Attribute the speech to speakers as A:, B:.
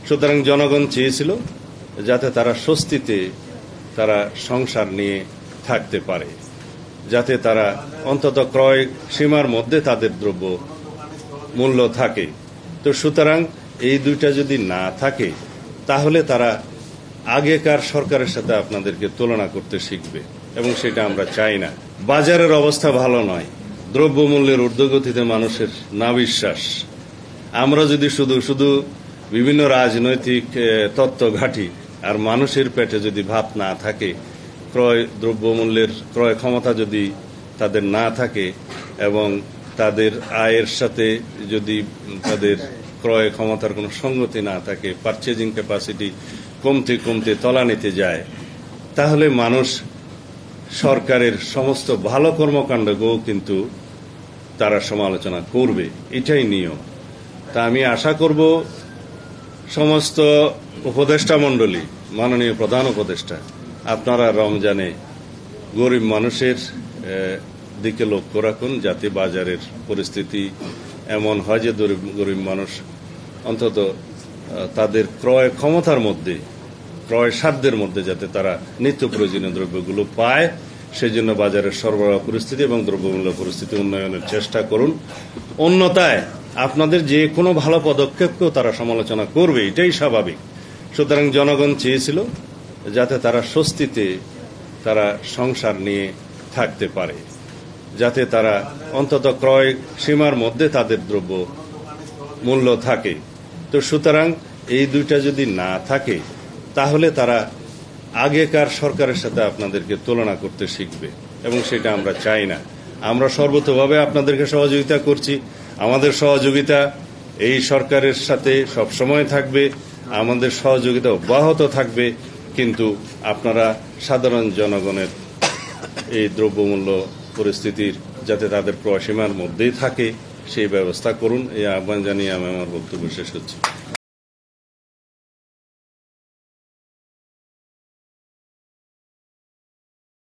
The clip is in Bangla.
A: সুতরাং জনগণ চেয়েছিল যাতে তারা স্বস্তিতে তারা সংসার নিয়ে থাকতে পারে, যাতে তারা অন্তত ক্রয় সীমার মধ্যে তাদের দ্রব্য মূল্য থাকে। তো সুতরাং এই দুইটা যদি না থাকে তাহলে তারা আগেকার সরকারের সাথে আপনাদেরকে তুলনা করতে শিখবে, এবং সেটা আমরা চাই না। বাজারের অবস্থা ভালো নয়, দ্রব্যমূল্যের ঊর্ধ্বগতিতে মানুষের নাবিশ্বাস। আমরা যদি শুধু বিভিন্ন রাজনৈতিক তত্ত্ব ঘাঁটি আর মানুষের পেটে যদি ভাত না থাকে, দ্রব্যমূল্যের ক্রয় ক্ষমতা যদি তাদের না থাকে এবং তাদের আয়ের সাথে যদি তাদের ক্রয় ক্ষমতার কোনো সঙ্গতি না থাকে, পারচেজিং ক্যাপাসিটি কমতে কমতে তলানিতে যায়, তাহলে মানুষ সরকারের সমস্ত ভালো কর্মকাণ্ডকেও কিন্তু তারা সমালোচনা করবে, এটাই নিয়ম। তা আমি আশা করব সমস্ত উপদেষ্টা মণ্ডলী, মাননীয় প্রধান উপদেষ্টা, আপনারা রমজানে গরিব মানুষের দিকে লক্ষ্য রাখুন, যাতে বাজারের পরিস্থিতি এমন হয় যে গরিব মানুষ অন্তত তাদের ক্রয় ক্ষমতার মধ্যে, ক্রয় সাধ্যের মধ্যে যাতে তারা নিত্য প্রয়োজনীয় দ্রব্যগুলো পায়, সেজন্য বাজারের সরবরাহ পরিস্থিতি এবং দ্রব্যমূল্য পরিস্থিতি উন্নয়নের চেষ্টা করুন। অন্যথায় আপনাদের যে কোনো ভালো পদক্ষেপকেও তারা সমালোচনা করবে, এটাই স্বাভাবিক। সুতরাং জনগণ চেয়েছিল যাতে তারা স্বস্তিতে তারা সংসার নিয়ে থাকতে পারে, যাতে তারা অন্তত ক্রয় সীমার মধ্যে তাদের দ্রব্য মূল্য থাকে। তো সুতরাং এই দুইটা যদি না থাকে তাহলে তারা আগেকার সরকারের সাথে আপনাদেরকে তুলনা করতে শিখবে, এবং সেটা আমরা চাই না। আমরা সর্বতোভাবে আপনাদেরকে সহযোগিতা করছি, আমাদের সহযোগিতা এই সরকারের সাথে সবসময় থাকবে, আমাদের সহযোগিতা অব্যাহত থাকবে। কিন্তু আপনারা সাধারণ জনগণের এই দ্রব্যমূল্য পরিস্থিতির যাতে তাদের ক্রয় সীমার মধ্যেই থাকে সেই ব্যবস্থা করুন। এই আহ্বান জানিয়ে আমি আমার বক্তব্য শেষ করছি।